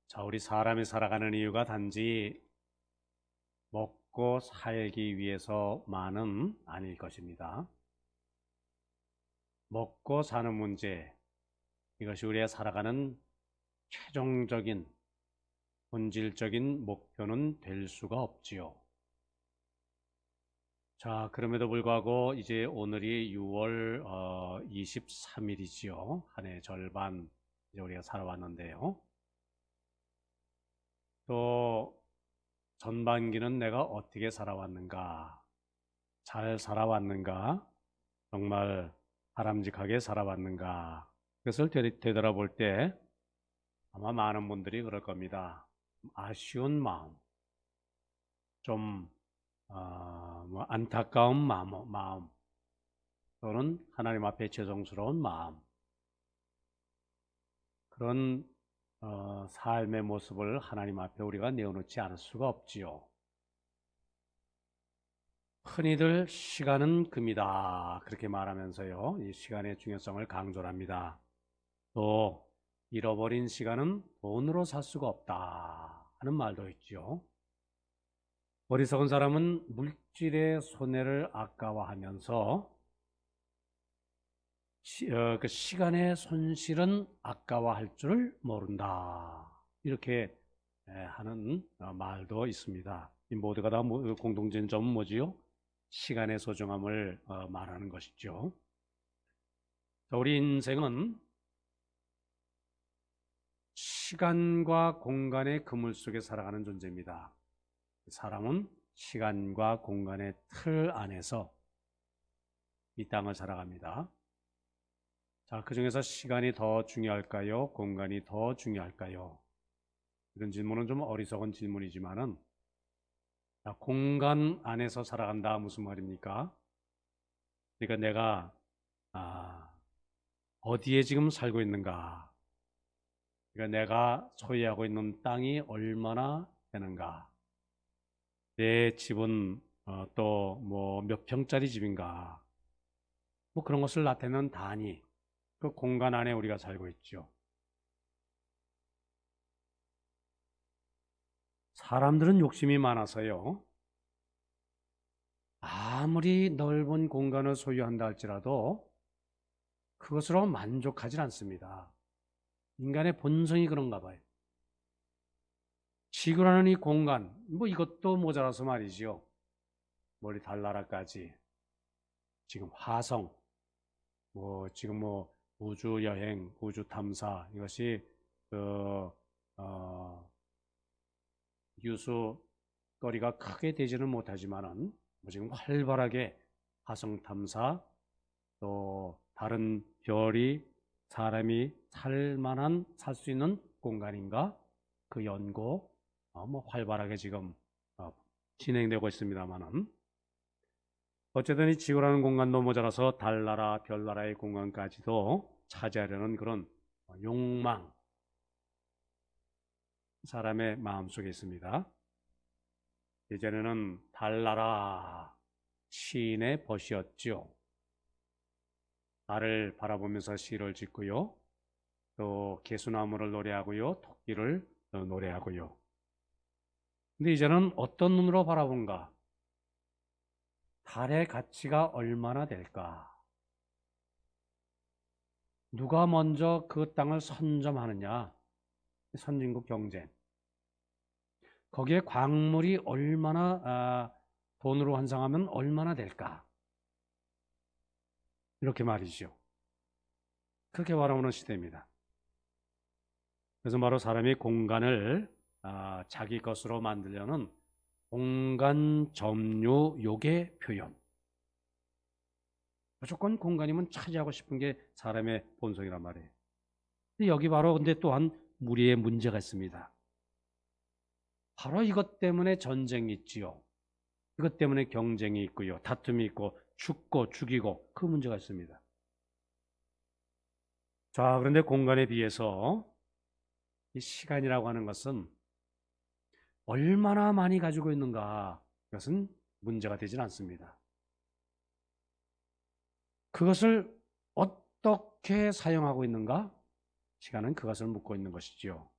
자, 우리 사람이 살아가는 이유가 단지 먹고 살기 위해서만은 아닐 것입니다. 먹고 사는 문제, 이것이 우리가 살아가는 최종적인 본질적인 목표는 될 수가 없지요. 자, 그럼에도 불구하고 이제 오늘이 6월 23일이지요. 한 해 절반 이제 우리가 살아왔는데요. 또 전반기는 내가 어떻게 살아왔는가, 잘 살아왔는가, 정말 바람직하게 살아왔는가, 그것을 되돌아볼 때 아마 많은 분들이 그럴 겁니다. 아쉬운 마음, 좀 안타까운 마음, 또는 하나님 앞에 죄송스러운 마음, 그런 삶의 모습을 하나님 앞에 우리가 내어놓지 않을 수가 없지요. 흔히들 시간은 금이다 그렇게 말하면서요, 이 시간의 중요성을 강조합니다. 또 잃어버린 시간은 돈으로 살 수가 없다 하는 말도 있죠. 어리석은 사람은 물질의 손해를 아까워하면서 그 시간의 손실은 아까워할 줄 모른다, 이렇게 하는 말도 있습니다. 이 모두가 다 공통된 점은 뭐지요? 시간의 소중함을 말하는 것이죠. 우리 인생은 시간과 공간의 그물 속에 살아가는 존재입니다. 사람은 시간과 공간의 틀 안에서 이 땅을 살아갑니다. 자, 그 중에서 시간이 더 중요할까요? 공간이 더 중요할까요? 이런 질문은 좀 어리석은 질문이지만은, 공간 안에서 살아간다 무슨 말입니까? 그러니까 내가 어디에 지금 살고 있는가? 그러니까 내가 소유하고 있는 땅이 얼마나 되는가? 내 집은 또 뭐 몇 평짜리 집인가? 뭐 그런 것을 나타내는 단위, 그 공간 안에 우리가 살고 있죠. 사람들은 욕심이 많아서요, 아무리 넓은 공간을 소유한다 할지라도 그것으로 만족하지 않습니다. 인간의 본성이 그런가 봐요. 지구라는 이 공간, 뭐 이것도 모자라서 말이지요. 멀리 달나라까지, 지금 화성, 지금 우주 여행, 우주 탐사, 이것이 그 뉴스거리가 크게 되지는 못하지만은 지금 활발하게 화성 탐사, 또 다른 별이 사람이 살 수 있는 공간인가, 그 연구 활발하게 지금 진행되고 있습니다만은, 어쨌든 이 지구라는 공간도 모자라서 달나라, 별나라의 공간까지도 차지하려는 그런 욕망, 사람의 마음속에 있습니다. 예전에는 달나라 시인의 벗이었죠. 달을 바라보면서 시를 짓고요, 또 개수나무를 노래하고요, 토끼를 노래하고요. 근데 이제는 어떤 눈으로 바라본가? 달의 가치가 얼마나 될까? 누가 먼저 그 땅을 선점하느냐? 선진국 경쟁. 거기에 광물이 얼마나 돈으로 환산하면 얼마나 될까? 이렇게 말이죠. 그렇게 바라보는 시대입니다. 그래서 바로 사람이 공간을 자기 것으로 만들려는 공간 점유욕의 표현. 무조건 공간이면 차지하고 싶은 게 사람의 본성이란 말이에요. 여기 바로 근데 또한 무리의 문제가 있습니다. 바로 이것 때문에 전쟁이 있지요. 이것 때문에 경쟁이 있고요, 다툼이 있고, 죽고 죽이고, 그 문제가 있습니다. 자, 그런데 공간에 비해서 이 시간이라고 하는 것은 얼마나 많이 가지고 있는가, 이것은 문제가 되진 않습니다. 그것을 어떻게 사용하고 있는가? 시간은 그것을 묻고 있는 것이지요.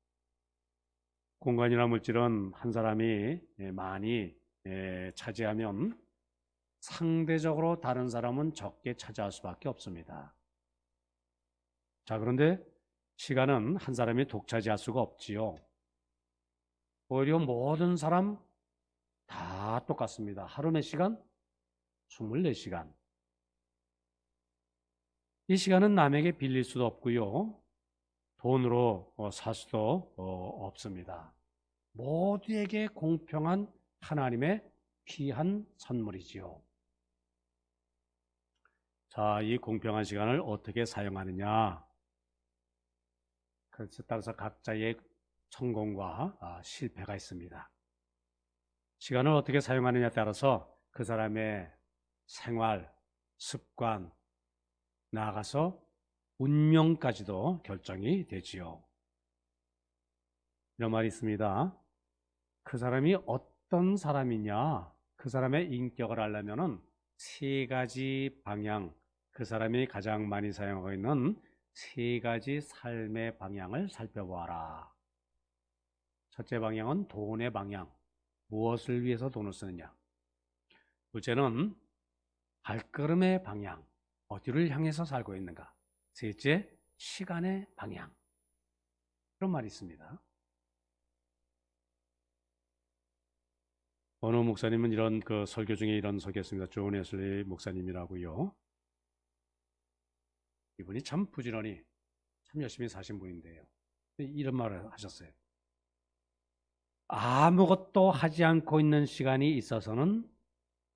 공간이나 물질은 한 사람이 많이 차지하면 상대적으로 다른 사람은 적게 차지할 수밖에 없습니다. 자, 그런데 시간은 한 사람이 독차지할 수가 없지요. 오히려 모든 사람 다 똑같습니다. 하루 몇 시간? 24시간. 이 시간은 남에게 빌릴 수도 없고요. 돈으로 살 수도 없습니다. 모두에게 공평한 하나님의 귀한 선물이지요. 자, 이 공평한 시간을 어떻게 사용하느냐? 그래서 따라서 각자의 성공과 실패가 있습니다. 시간을 어떻게 사용하느냐에 따라서 그 사람의 생활, 습관, 나아가서 운명까지도 결정이 되지요. 이런 말이 있습니다. 그 사람이 어떤 사람이냐, 그 사람의 인격을 알려면은 세 가지 방향, 그 사람이 가장 많이 사용하고 있는 세 가지 삶의 방향을 살펴보아라. 첫째 방향은 돈의 방향, 무엇을 위해서 돈을 쓰느냐. 둘째는 발걸음의 방향, 어디를 향해서 살고 있는가. 셋째, 시간의 방향. 그런 말이 있습니다. 어느 목사님은 이런 설교 중에 이런 설교했습니다. 존 웨슬리 목사님이라고요. 이분이 참 부지런히 참 열심히 사신 분인데요. 이런 말을 하셨어요. 아무것도 하지 않고 있는 시간이 있어서는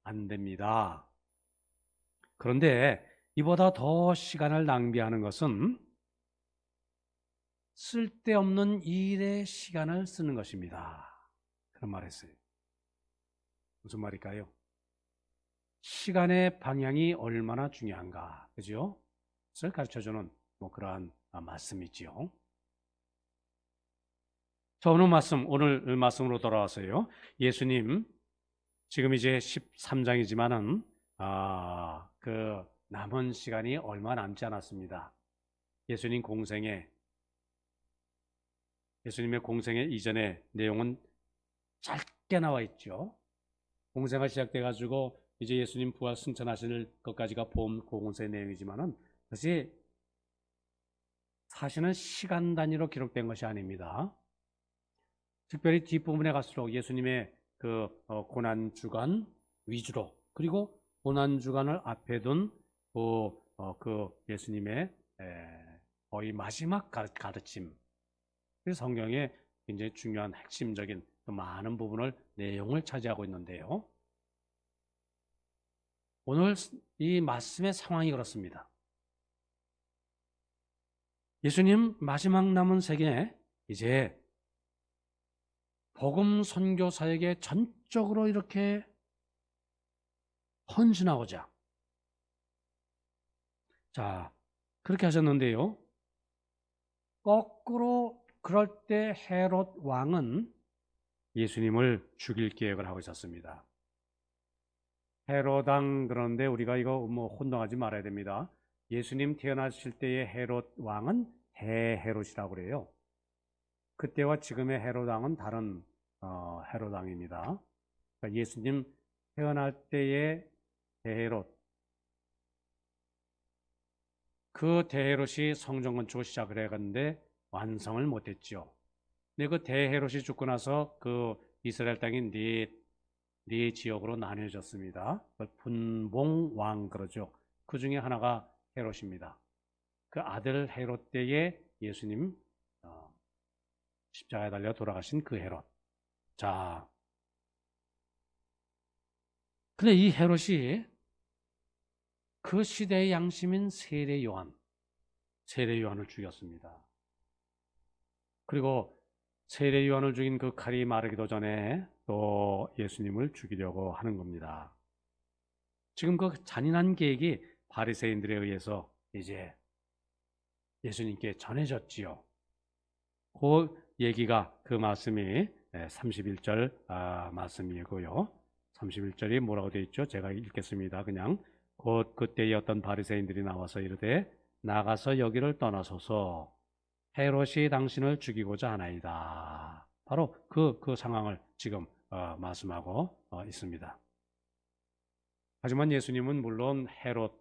안 됩니다. 그런데 이보다 더 시간을 낭비하는 것은 쓸데없는 일에 시간을 쓰는 것입니다. 그런 말 했어요. 무슨 말일까요? 시간의 방향이 얼마나 중요한가, 그죠? 그것을 가르쳐주는 그러한 말씀이지요. 자, 오늘 말씀으로 돌아와서요. 예수님, 지금 이제 13장이지만은, 남은 시간이 얼마 남지 않았습니다. 예수님의 공생의 이전의 내용은 짧게 나와 있죠. 공생가 시작돼가지고 이제 예수님 부활 승천하실 것까지가 공생의 내용이지만은 그것이 사실은 시간 단위로 기록된 것이 아닙니다. 특별히 뒷부분에 갈수록 예수님의 고난 주간 위주로, 그리고 고난 주간을 앞에 둔 예수님의 거의 마지막 가르침, 성경의 굉장히 중요한 핵심적인 많은 부분을 내용을 차지하고 있는데요. 오늘 이 말씀의 상황이 그렇습니다. 예수님 마지막 남은 세계에 이제 복음 선교 사역에 전적으로 이렇게 헌신하고자, 자, 그렇게 하셨는데요. 거꾸로 그럴 때 헤롯 왕은 예수님을 죽일 계획을 하고 있었습니다. 헤롯 왕, 그런데 우리가 이거 혼동하지 말아야 됩니다. 예수님 태어나실 때의 헤롯 왕은 대헤롯이라고 그래요. 그때와 지금의 헤롯 왕은 다른 헤롯 왕입니다. 그러니까 예수님 태어날 때의 대헤롯, 그 대헤롯이 성전 건축을 시작을 해갔는데 완성을 못했죠. 근데 그 대헤롯이 죽고 나서 그 이스라엘 땅이 네 지역으로 나뉘어졌습니다. 분봉왕 그러죠. 그 중에 하나가 헤롯입니다. 그 아들 헤롯 때에 예수님 십자가에 달려 돌아가신 그 헤롯. 자, 근데 이 헤롯이 그 시대의 양심인 세례 요한을 죽였습니다. 그리고 세례 요한을 죽인 그 칼이 마르기도 전에 또 예수님을 죽이려고 하는 겁니다. 지금 그 잔인한 계획이 바리새인들에 의해서 이제 예수님께 전해졌지요. 그 얘기가, 그 말씀이 31절 말씀이고요. 31절이 뭐라고 되어 있죠? 제가 읽겠습니다. 그냥 곧 그때의 어떤 바리새인들이 나와서 이르되 나가서 여기를 떠나소서 헤롯이 당신을 죽이고자 하나이다. 바로 그 상황을 지금 말씀하고 있습니다. 하지만 예수님은 물론 헤롯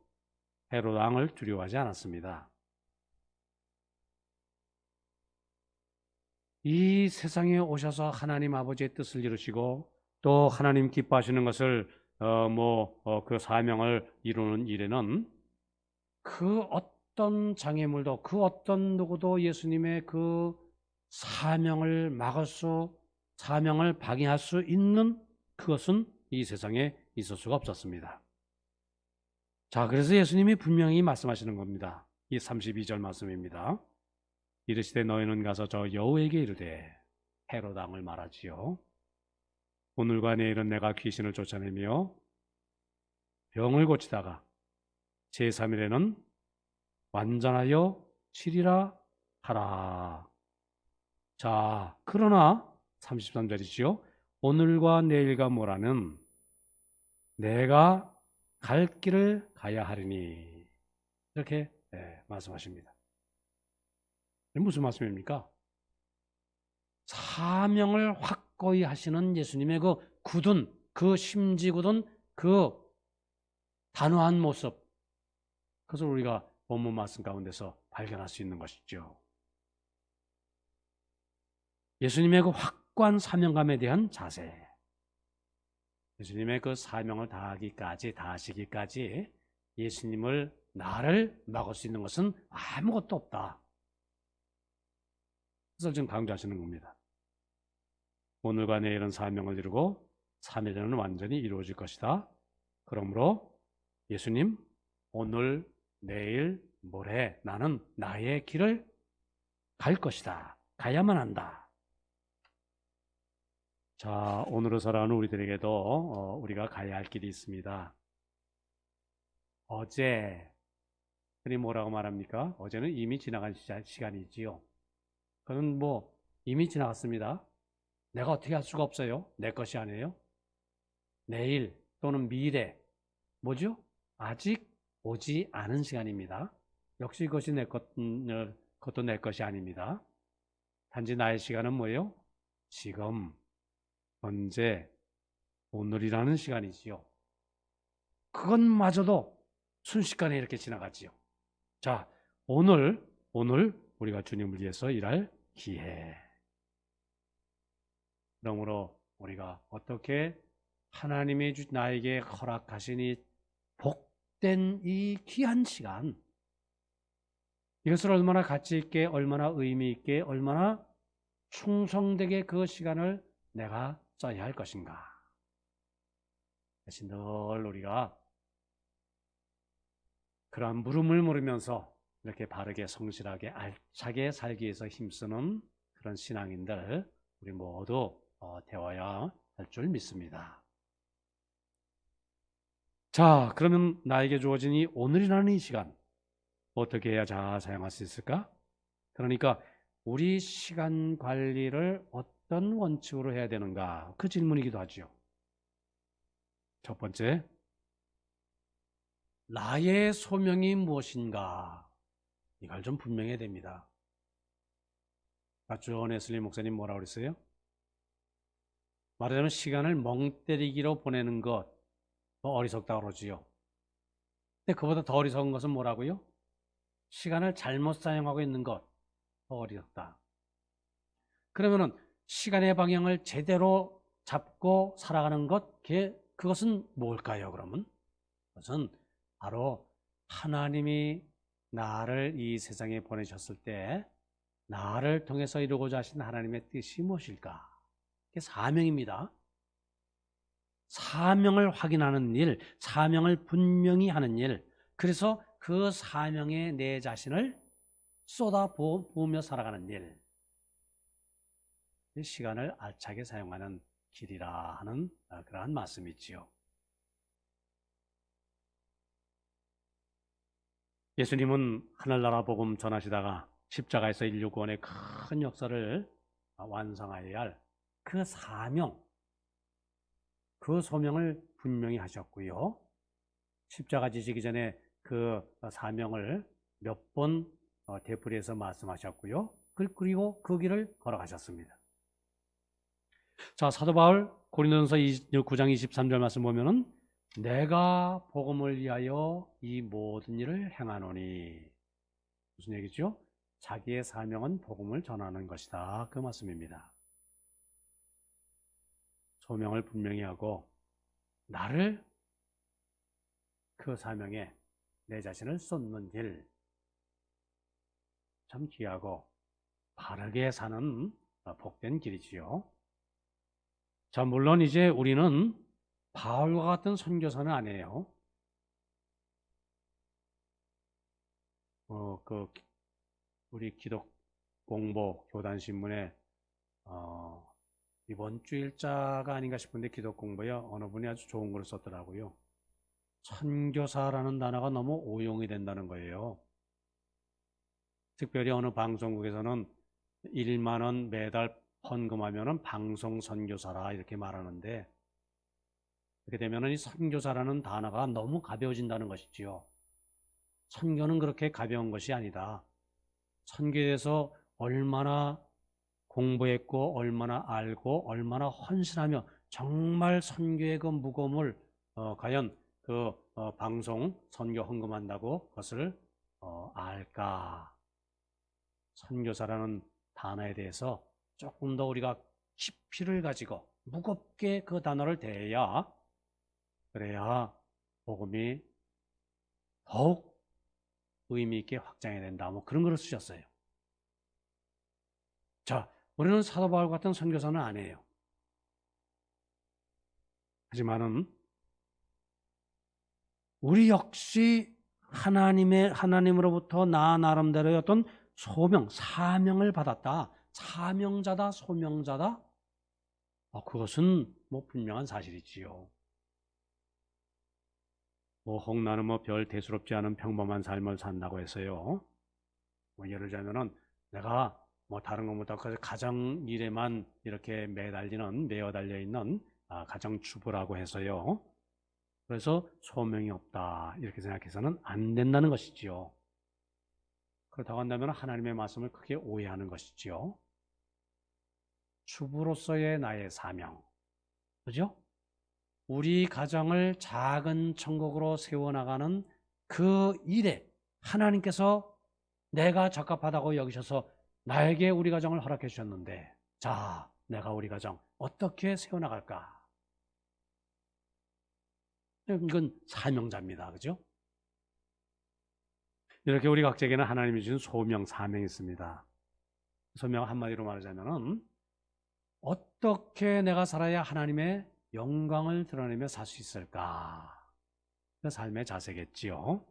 왕을 두려워하지 않았습니다. 이 세상에 오셔서 하나님 아버지의 뜻을 이루시고 또 하나님 기뻐하시는 것을 그 사명을 이루는 일에는 그 어떤 장애물도 그 어떤 누구도 예수님의 그 사명을 사명을 방해할 수 있는 그것은 이 세상에 있을 수가 없었습니다. 자, 그래서 예수님이 분명히 말씀하시는 겁니다. 이 32절 말씀입니다. 이르시되 너희는 가서 저 여우에게 이르되 헤롯 왕을 말하지요. 오늘과 내일은 내가 귀신을 쫓아내며 병을 고치다가 제3일에는 완전하여 치리라 하라. 자, 그러나 33절이지요. 오늘과 내일과 모라는 내가 갈 길을 가야 하리니. 이렇게 말씀하십니다. 무슨 말씀입니까? 사명을 확고히 하시는 예수님의 그 굳은, 그 심지 굳은 그 단호한 모습, 그것을 우리가 본문 말씀 가운데서 발견할 수 있는 것이죠. 예수님의 그 확고한 사명감에 대한 자세, 예수님의 그 사명을 다하시기까지 나를 막을 수 있는 것은 아무것도 없다. 그것을 지금 강조하시는 겁니다. 오늘과 내일은 사명을 이루고 3일에는 완전히 이루어질 것이다. 그러므로 예수님, 오늘, 내일, 모레 나는 나의 길을 갈 것이다. 가야만 한다. 자, 오늘을 살아가는 우리들에게도 우리가 가야 할 길이 있습니다. 어제, 그니 뭐라고 말합니까? 어제는 이미 지나간 시간이지요. 그건 이미 지나갔습니다. 내가 어떻게 할 수가 없어요. 내 것이 아니에요. 내일 또는 미래, 뭐죠? 아직 오지 않은 시간입니다. 역시 그것이 그것도 내 것이 아닙니다. 단지 나의 시간은 뭐예요? 지금, 현재, 오늘이라는 시간이지요. 그것마저도 순식간에 이렇게 지나갔지요. 자, 오늘 우리가 주님을 위해서 일할 기회. 그러므로 우리가 어떻게 하나님이 나에게 허락하신 이 복된 이 귀한 시간, 이것을 얼마나 가치 있게, 얼마나 의미 있게, 얼마나 충성되게 그 시간을 내가 써야 할 것인가. 그래서 늘 우리가 그러한 물음을 물으면서 이렇게 바르게 성실하게 알차게 살기 위해서 힘쓰는 그런 신앙인들 우리 모두 되어야 할 줄 믿습니다. 자, 그러면 나에게 주어진 이 오늘이라는 이 시간 어떻게 해야 잘 사용할 수 있을까? 그러니까 우리 시간 관리를 어떤 원칙으로 해야 되는가? 그 질문이기도 하죠. 첫 번째, 나의 소명이 무엇인가? 이걸 좀 분명해야 됩니다. 존 웨슬리 목사님 뭐라고 그랬어요? 말하자면 시간을 멍 때리기로 보내는 것, 어리석다고 그러지요. 근데 그보다 더 어리석은 것은 뭐라고요? 시간을 잘못 사용하고 있는 것, 더 어리석다. 그러면은 시간의 방향을 제대로 잡고 살아가는 것, 그것은 뭘까요, 그러면? 그것은 바로 하나님이 나를 이 세상에 보내셨을 때 나를 통해서 이루고자 하신 하나님의 뜻이 무엇일까? 그게 사명입니다. 사명을 확인하는 일, 사명을 분명히 하는 일, 그래서 그 사명에 내 자신을 쏟아부으며 살아가는 일, 시간을 알차게 사용하는 길이라 하는 그러한 말씀이지요. 예수님은 하늘나라 복음 전하시다가 십자가에서 인류 구원의 큰 역사를 완성하여야 할 그 사명, 그 소명을 분명히 하셨고요. 십자가 지시기 전에 그 사명을 몇 번 되풀이해서 말씀하셨고요. 그리고 그 길을 걸어가셨습니다. 자, 사도 바울 고린도전서 9장 23절 말씀 보면은 내가 복음을 위하여 이 모든 일을 행하노니, 무슨 얘기죠? 자기의 사명은 복음을 전하는 것이다, 그 말씀입니다. 소명을 분명히 하고 나를 그 사명에 내 자신을 쏟는 길, 참 귀하고 바르게 사는 복된 길이지요. 자, 물론 이제 우리는 바울과 같은 선교사는 아니에요. 우리 기독공보 교단신문에 이번 주 일자가 아닌가 싶은데 기독공보요, 어느 분이 아주 좋은 글을 썼더라고요. 선교사라는 단어가 너무 오용이 된다는 거예요. 특별히 어느 방송국에서는 1만 원 매달 헌금하면은 방송 선교사라 이렇게 말하는데, 그렇게 되면은 이 선교사라는 단어가 너무 가벼워진다는 것이지요. 선교는 그렇게 가벼운 것이 아니다. 선교에 대해서 얼마나 공부했고 얼마나 알고 얼마나 헌신하며 정말 선교의 그 무거움을 과연 방송 선교 헌금한다고 그것을 알까? 선교사라는 단어에 대해서 조금 더 우리가 깊이를 가지고 무겁게 그 단어를 대해야, 그래야 복음이 더욱 의미 있게 확장해야 된다, 뭐 그런 글을 쓰셨어요. 자, 우리는 사도 바울 같은 선교사는 아니에요. 하지만은 우리 역시 하나님으로부터 나 나름대로의 어떤 소명, 사명을 받았다. 사명자다, 소명자다. 그것은 뭐 분명한 사실이지요. 홍나는 별 대수롭지 않은 평범한 삶을 산다고 해서요, 예를 들자면은 내가 다른 것보다 가정 일에만 이렇게 매어 달려 있는 가정 주부라고 해서요, 그래서 소명이 없다 이렇게 생각해서는 안 된다는 것이지요. 그렇다고 한다면 하나님의 말씀을 크게 오해하는 것이지요. 주부로서의 나의 사명, 그죠? 우리 가정을 작은 천국으로 세워나가는 그 일에 하나님께서 내가 적합하다고 여기셔서 나에게 우리 가정을 허락해 주셨는데, 자, 내가 우리 가정 어떻게 세워나갈까? 이건 사명자입니다. 그죠? 이렇게 우리 각자에게는 하나님이 주신 소명, 사명이 있습니다. 소명 한마디로 말하자면은 어떻게 내가 살아야 하나님의 영광을 드러내며 살 수 있을까? 그 삶의 자세겠지요.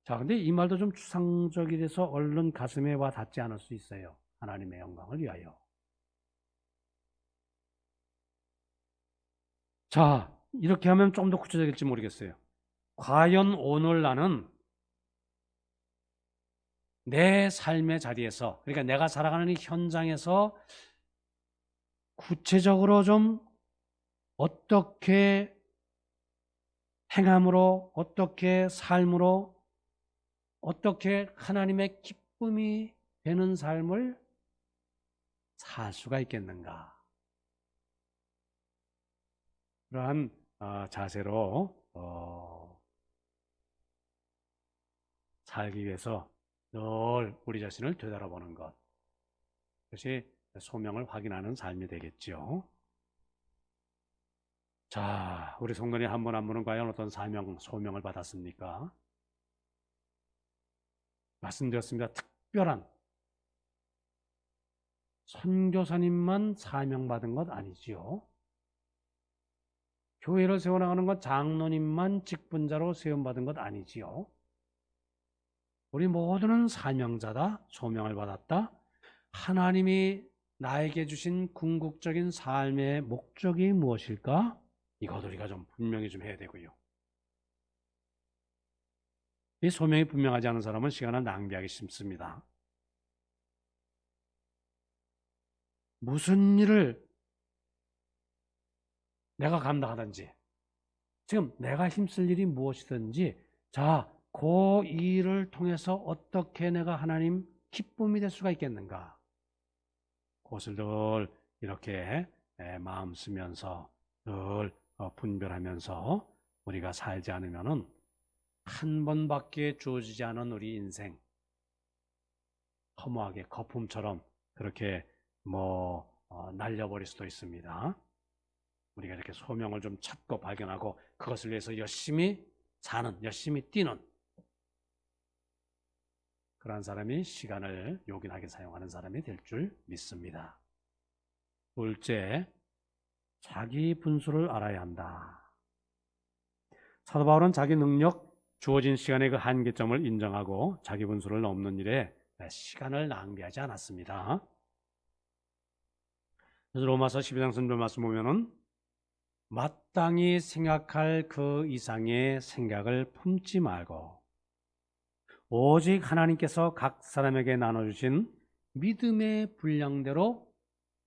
자, 근데 이 말도 좀 추상적이 돼서 얼른 가슴에 와 닿지 않을 수 있어요. 하나님의 영광을 위하여. 자, 이렇게 하면 좀 더 구체적일지 모르겠어요. 과연 오늘 나는 내 삶의 자리에서, 그러니까 내가 살아가는 이 현장에서 구체적으로 좀 어떻게 행함으로, 어떻게 삶으로, 어떻게 하나님의 기쁨이 되는 삶을 살 수가 있겠는가? 그러한 자세로 살기 위해서 늘 우리 자신을 되돌아보는 것, 그것이 소명을 확인하는 삶이 되겠죠. 자, 우리 성도님 한 분 한 분은 과연 어떤 소명을 받았습니까? 말씀드렸습니다. 특별한 선교사님만 사명받은 것 아니지요. 교회를 세워나가는 것 장로님만 직분자로 세움받은 것 아니지요. 우리 모두는 사명자다, 소명을 받았다. 하나님이 나에게 주신 궁극적인 삶의 목적이 무엇일까? 이것 우리가 좀 분명히 좀 해야 되고요. 이 소명이 분명하지 않은 사람은 시간을 낭비하기 쉽습니다. 무슨 일을 내가 감당하든지, 지금 내가 힘쓸 일이 무엇이든지, 자, 그 일을 통해서 어떻게 내가 하나님 기쁨이 될 수가 있겠는가? 그것을 늘 이렇게 마음 쓰면서 늘 분별하면서 우리가 살지 않으면은 한 번밖에 주어지지 않은 우리 인생 허무하게 거품처럼 그렇게 날려버릴 수도 있습니다. 우리가 이렇게 소명을 좀 찾고 발견하고 그것을 위해서 열심히 사는, 열심히 뛰는 그러한 사람이 시간을 요긴하게 사용하는 사람이 될 줄 믿습니다. 둘째, 자기 분수를 알아야 한다. 사도 바울은 자기 능력, 주어진 시간의 그 한계점을 인정하고 자기 분수를 넘는 일에 시간을 낭비하지 않았습니다. 그래서 로마서 12장 3절 말씀 보면은 마땅히 생각할 그 이상의 생각을 품지 말고 오직 하나님께서 각 사람에게 나눠주신 믿음의 분량대로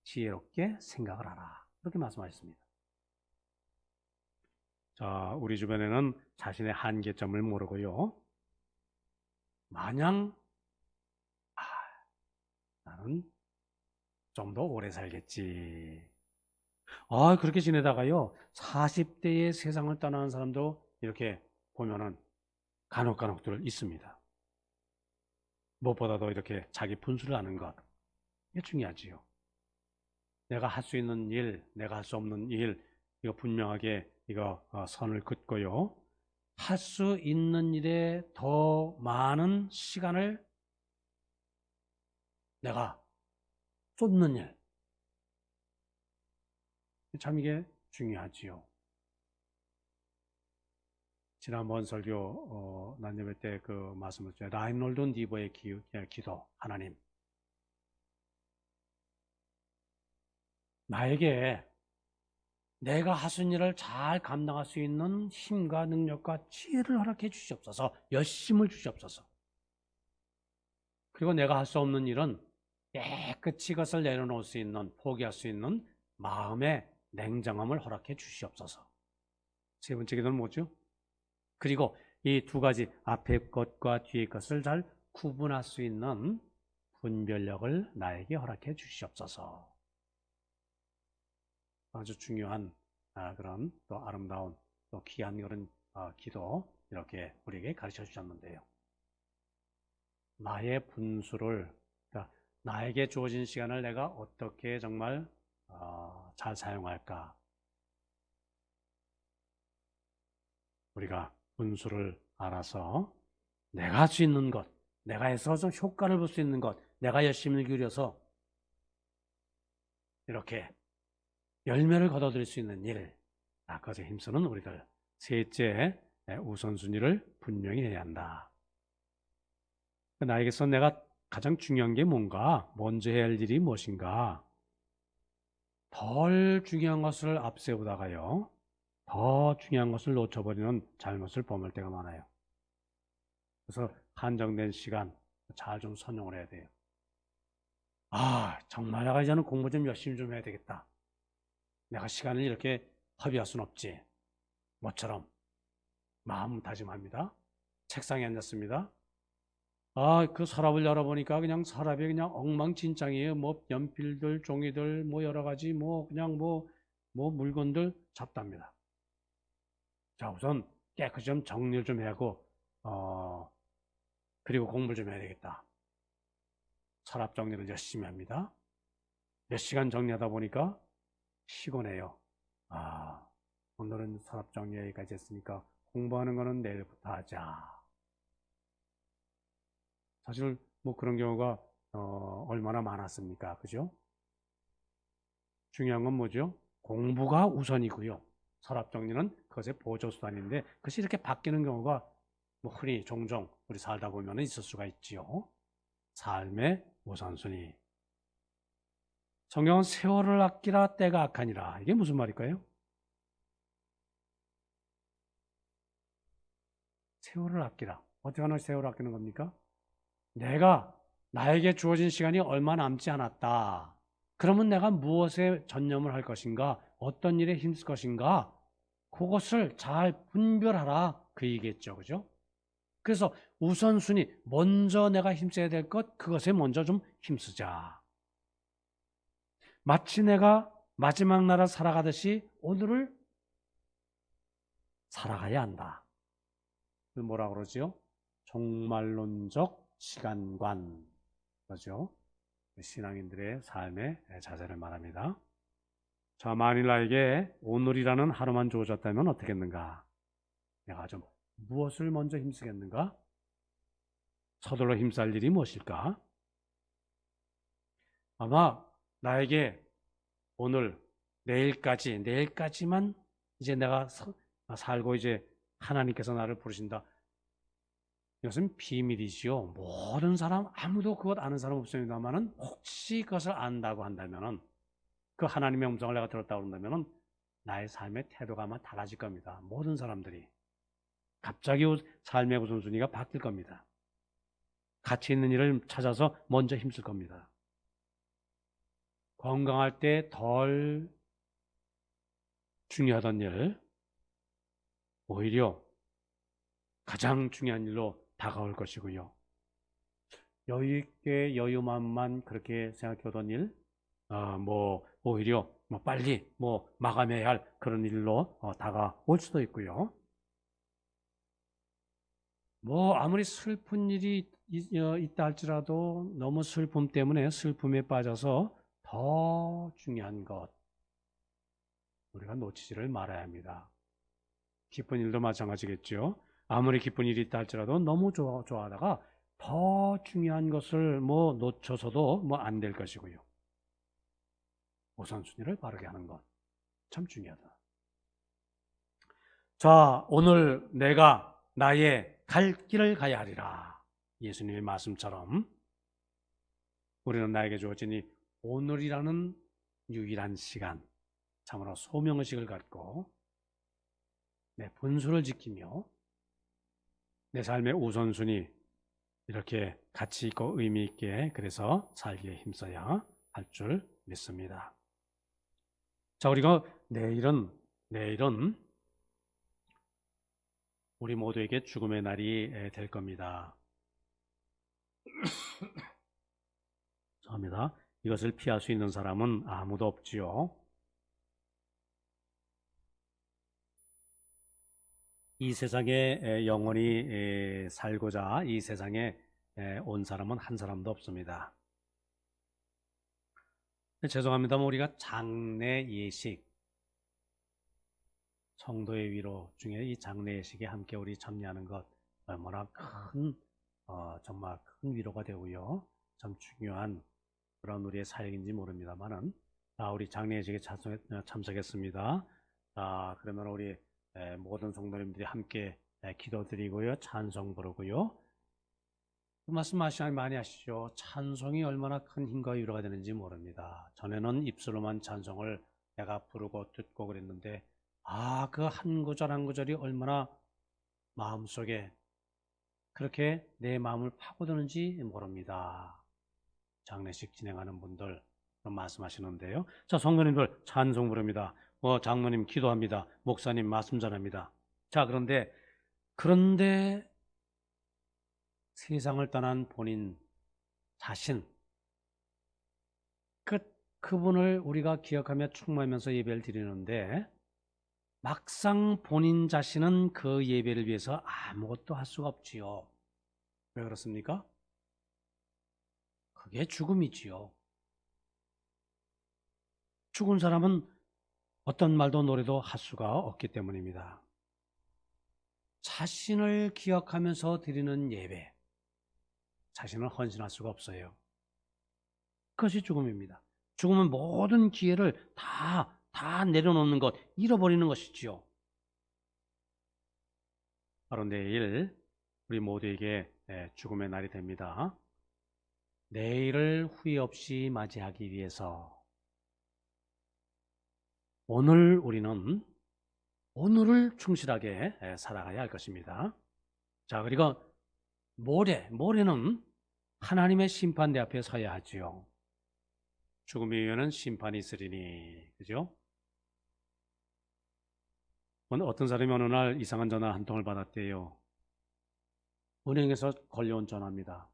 지혜롭게 생각을 하라. 그렇게 말씀하셨습니다. 자, 우리 주변에는 자신의 한계점을 모르고요. 마냥 나는 좀 더 오래 살겠지. 그렇게 지내다가요. 40대의 세상을 떠나는 사람도 이렇게 보면은 간혹들 있습니다. 무엇보다도 이렇게 자기 분수를 아는 것. 이게 중요하지요. 내가 할 수 있는 일, 내가 할 수 없는 일, 이거 분명하게 선을 긋고요. 할 수 있는 일에 더 많은 시간을 내가 쏟는 일. 참 이게 중요하지요. 지난번 설교 난예배 때 그 말씀을 드렸죠. 라인홀드 니버의 기도. 하나님, 나에게 내가 하신 일을 잘 감당할 수 있는 힘과 능력과 지혜를 허락해 주시옵소서. 열심을 주시옵소서. 그리고 내가 할 수 없는 일은 깨끗이 그것을 내려놓을 수 있는, 포기할 수 있는 마음의 냉정함을 허락해 주시옵소서. 세 번째 기도는 뭐죠? 그리고 이 두 가지 앞의 것과 뒤의 것을 잘 구분할 수 있는 분별력을 나에게 허락해 주시옵소서. 아주 중요한 그런 또 아름다운 또 귀한 그런 기도 이렇게 우리에게 가르쳐 주셨는데요. 나의 분수를, 그러니까 나에게 주어진 시간을 내가 어떻게 정말 잘 사용할까? 우리가 분수를 알아서 내가 할 수 있는 것, 내가 해서 좀 효과를 볼 수 있는 것, 내가 열심히 기울여서 이렇게 열매를 거둬들일 수 있는 일, 그것에 힘쓰는 우리들. 셋째, 우선순위를 분명히 해야 한다. 나에게서 내가 가장 중요한 게 뭔가, 먼저 해야 할 일이 무엇인가, 덜 중요한 것을 앞세우다가요, 더 중요한 것을 놓쳐버리는 잘못을 범할 때가 많아요. 그래서 한정된 시간 잘 좀 선용을 해야 돼요. 정말 내가 이제는 공부 좀 열심히 좀 해야 되겠다. 내가 시간을 이렇게 허비할 순 없지. 모처럼 마음 다짐합니다. 책상에 앉았습니다. 그 서랍을 열어보니까 그냥 서랍이 그냥 엉망진창이에요. 연필들, 종이들, 여러 가지, 그냥 물건들 잡답니다. 자, 우선 깨끗이 좀 정리를 좀 하고, 그리고 공부를 좀 해야 되겠다. 서랍 정리를 열심히 합니다. 몇 시간 정리하다 보니까 피곤해요. 오늘은 서랍 정리 여기까지 했으니까 공부하는 거는 내일부터 하자. 사실 그런 경우가 얼마나 많았습니까? 그죠? 중요한 건 뭐죠? 공부가 우선이고요. 서랍 정리는 그것의 보조수단인데 그것이 이렇게 바뀌는 경우가 흔히 종종 우리 살다 보면 있을 수가 있지요. 삶의 우선순위. 성경은 세월을 아끼라 때가 악하니라. 이게 무슨 말일까요? 세월을 아끼라. 어떻게 하는 세월을 아끼는 겁니까? 나에게 주어진 시간이 얼마 남지 않았다. 그러면 내가 무엇에 전념을 할 것인가? 어떤 일에 힘쓸 것인가? 그것을 잘 분별하라. 그 얘기겠죠. 그죠? 그래서 우선순위, 먼저 내가 힘써야 될 것, 그것에 먼저 좀 힘쓰자. 마치 내가 마지막 날을 살아가듯이 오늘을 살아가야 한다. 뭐라 그러지요? 종말론적 시간관. 그죠? 신앙인들의 삶의 자세를 말합니다. 자, 만일 나에게 오늘이라는 하루만 주어졌다면 어떻겠는가? 내가 좀 무엇을 먼저 힘쓰겠는가? 서둘러 힘쓸 일이 무엇일까? 아마 나에게 오늘 내일까지만 이제 내가 살고 이제 하나님께서 나를 부르신다. 이것은 비밀이지요. 모든 사람 아무도 그것 아는 사람 없습니다만은 혹시 그것을 안다고 한다면은 그 하나님의 음성을 내가 들었다고 한다면은 나의 삶의 태도가 아마 달라질 겁니다. 모든 사람들이 갑자기 삶의 우선순위가 바뀔 겁니다. 가치 있는 일을 찾아서 먼저 힘쓸 겁니다. 건강할 때 덜 중요하던 일, 오히려 가장 중요한 일로 다가올 것이고요. 여유 있게 여유만만 그렇게 생각해 오던 일, 오히려 빨리 마감해야 할 그런 일로 다가올 수도 있고요. 아무리 슬픈 일이 있다 할지라도 너무 슬픔 때문에 슬픔에 빠져서 더 중요한 것, 우리가 놓치지를 말아야 합니다. 기쁜 일도 마찬가지겠죠. 아무리 기쁜 일이 있다 할지라도 너무 좋아하다가 더 중요한 것을 놓쳐서도 안 될 것이고요. 우선순위를 바르게 하는 것 참 중요하다. 자, 오늘 내가 나의 갈 길을 가야 하리라. 예수님의 말씀처럼 우리는 나에게 주어진 이 오늘이라는 유일한 시간, 참으로 소명의식을 갖고 내 분수를 지키며 내 삶의 우선순위 이렇게 가치 있고 의미 있게 그래서 살기에 힘써야 할 줄 믿습니다. 자, 우리가 내일은 우리 모두에게 죽음의 날이 될 겁니다. 죄송합니다. 이것을 피할 수 있는 사람은 아무도 없지요. 이 세상에 영원히 살고자 이 세상에 온 사람은 한 사람도 없습니다. 죄송합니다만 우리가 장례 예식, 성도의 위로 중에 이 장례 예식에 함께 우리 참여하는 것 얼마나 정말 큰 위로가 되고요. 참 중요한 그런 우리의 사역인지 모릅니다만은 우리 장례 예식에 참석했습니다. 그러면 우리 모든 성도님들이 함께 기도드리고요, 찬송 부르고요. 그 말씀 많이 하시죠. 찬송이 얼마나 큰 힘과 위로가 되는지 모릅니다. 전에는 입술로만 찬송을 내가 부르고 듣고 그랬는데 그 한 구절 한 구절이 얼마나 마음속에 그렇게 내 마음을 파고드는지 모릅니다. 장례식 진행하는 분들 그런 말씀하시는데요. 자, 성도님들 찬송 부릅니다. 장로님 기도합니다. 목사님 말씀 전합니다. 자, 그런데 세상을 떠난 본인 자신, 그분을 우리가 기억하며 충만하면서 예배를 드리는데 막상 본인 자신은 그 예배를 위해서 아무것도 할 수가 없지요. 왜 그렇습니까? 그게 죽음이지요. 죽은 사람은 어떤 말도 노래도 할 수가 없기 때문입니다. 자신을 기억하면서 드리는 예배, 자신을 헌신할 수가 없어요. 그것이 죽음입니다. 죽음은 모든 기회를 다 내려놓는 것, 잃어버리는 것이지요. 바로 내일 우리 모두에게 죽음의 날이 됩니다. 내일을 후회 없이 맞이하기 위해서 오늘 우리는 오늘을 충실하게 살아가야 할 것입니다. 자, 그리고 모레는 하나님의 심판대 앞에 서야 하지요. 죽음 이후에는 심판이 있으리니, 그죠? 어떤 사람이 어느 날 이상한 전화 한 통을 받았대요. 은행에서 걸려온 전화입니다.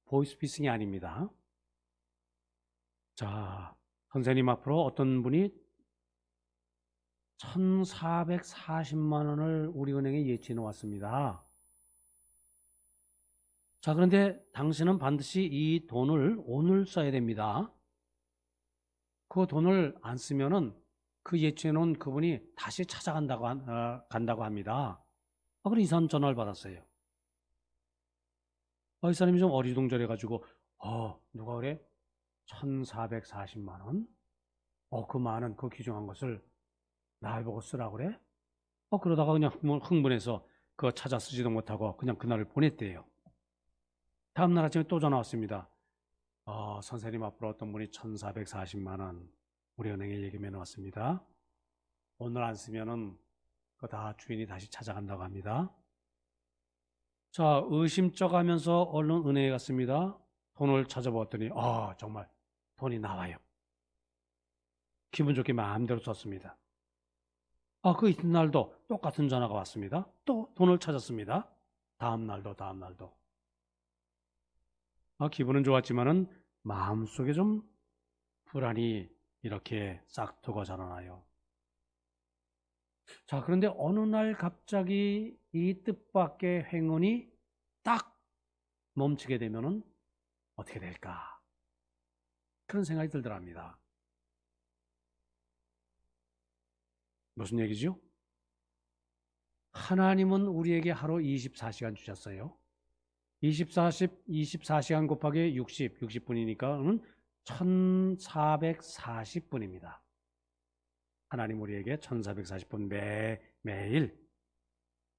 보이스피싱이 아닙니다. 자, 선생님 앞으로 어떤 분이 1,440만 원을 우리은행에 예치해 놓았습니다. 자, 그런데 당신은 반드시 이 돈을 오늘 써야 됩니다. 그 돈을 안 쓰면은 그 예치해 놓은 그분이 다시 간다고 합니다. 그럼 이 사람 전화를 받았어요. 이 사람이 좀 어리둥절해가지고, 누가 그래? 1,440만 원? 그 많은 그 귀중한 것을 날 보고 쓰라고 그래? 그러다가 그냥 흥분해서 그거 찾아 쓰지도 못하고 그냥 그날을 보냈대요. 다음날 아침에 또 전화 왔습니다. 선생님 앞으로 어떤 분이 1,440만 원 우리 은행에 예금해 놓았습니다. 오늘 안 쓰면은 그거 다 주인이 다시 찾아간다고 합니다. 자, 의심쩍 하면서 얼른 은행에 갔습니다. 돈을 찾아보았더니 정말 돈이 나와요. 기분 좋게 마음대로 썼습니다. 그 이튿날도 똑같은 전화가 왔습니다. 또 돈을 찾았습니다. 다음 날도. 기분은 좋았지만은 마음속에 좀 불안이 이렇게 싹트고 자라나요. 자, 그런데 어느 날 갑자기 이 뜻밖의 행운이 딱 멈추게 되면은 어떻게 될까? 그런 생각이 들더랍니다. 무슨 얘기죠? 하나님은 우리에게 하루 24시간 주셨어요. 24시간 곱하기 60분이니까 1440분입니다. 하나님 우리에게 1440분 매일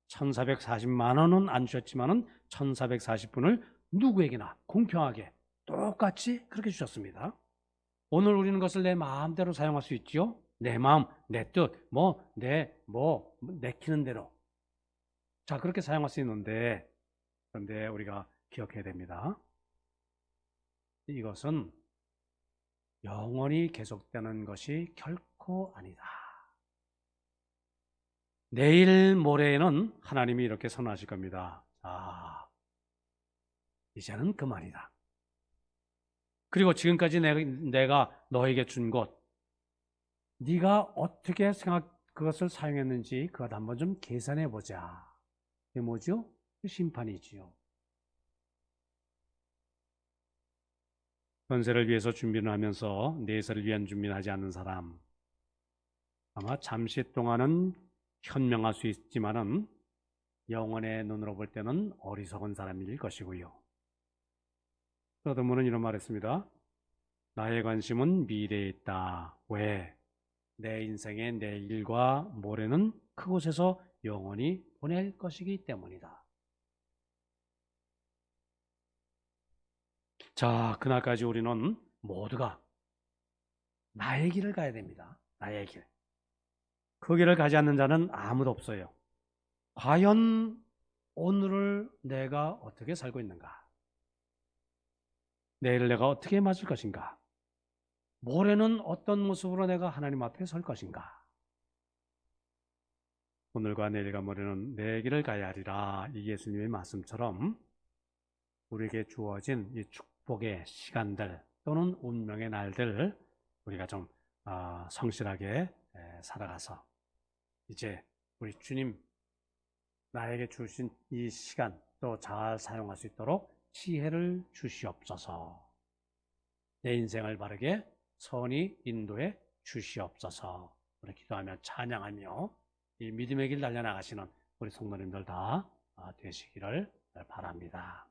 1440만 원은 안 주셨지만은 1440분을 누구에게나 공평하게 똑같이 그렇게 주셨습니다. 오늘 우리는 것을 내 마음대로 사용할 수 있지요. 내 마음, 내 뜻, 내키는 대로. 자, 그렇게 사용할 수 있는데, 그런데 우리가 기억해야 됩니다. 이것은 영원히 계속되는 것이 결코 아니다. 내일 모레에는 하나님이 이렇게 선언하실 겁니다. 이제는 그만이다. 그리고 지금까지 내가 너에게 준 것, 네가 어떻게 그것을 사용했는지 그것 한번 좀 계산해 보자. 이게 뭐죠? 심판이지요. 현세를 위해서 준비를 하면서 내세를 위한 준비를 하지 않는 사람, 아마 잠시 동안은 현명할 수 있지만은 영혼의 눈으로 볼 때는 어리석은 사람일 것이고요. 또 어떤 분은 이런 말 했습니다. 나의 관심은 미래에 있다. 왜? 내 인생의 내일과 모레는 그곳에서 영원히 보낼 것이기 때문이다. 자, 그날까지 우리는 모두가 나의 길을 가야 됩니다. 나의 길. 그 길을 가지 않는 자는 아무도 없어요. 과연 오늘을 내가 어떻게 살고 있는가? 내일을 내가 어떻게 맞을 것인가? 모레는 어떤 모습으로 내가 하나님 앞에 설 것인가? 오늘과 내일과 모레는 내 길을 가야 하리라. 이 예수님의 말씀처럼 우리에게 주어진 이 축복의 시간들 또는 운명의 날들 우리가 좀 성실하게 살아가서 이제 우리 주님 나에게 주신 이 시간 또 잘 사용할 수 있도록 지혜를 주시옵소서. 내 인생을 바르게 선히 인도해 주시옵소서. 우리 기도하며 찬양하며 이 믿음의 길 달려나가시는 우리 성도님들 다 되시기를 바랍니다.